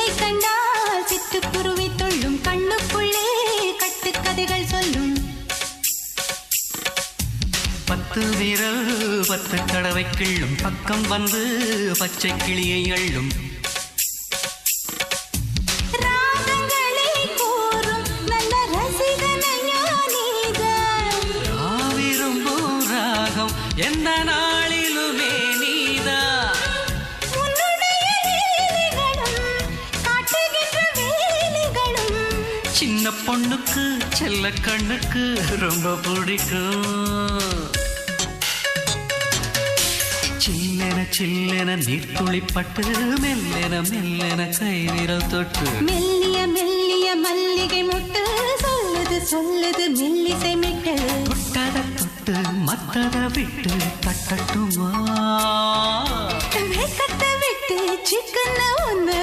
உன்னை கண்டால் சிட்டுக்குருவி தொள்ளும் கண்ணுக்குள்ளே கட்டுக்கதைகள் சொல்லும் 10 விரல் 10 தடவை கிள்ளும் பக்கம் வந்து பச்சை கிளியை அள்ளும் ராகங்களை கூறும் நல்ல ரசிகனையா நீதான் விரும்பும் ராகம் எந்த நாளிலுமே நீதா உன்னுடைய லீலைகளும் காட்டுகின்ற வேலைகளும் சின்ன பொண்ணுக்கு செல்ல கண்ணுக்கு ரொம்ப பிடிக்கும் சில்லென சில்லென நீர்த்துளிப்பட்டு மெல்லென மெல்லென கை விரல் தொட்டு மெல்லிய மெல்லிய மல்லிகை முட்டு சொல்லுது சொல்லுது மெல்லிசை மிட்டு தொட்டத தொட்டு மத்தத விட்டு தட்டட்டுமா கத்த விட்டு சிக்கன ஒன்று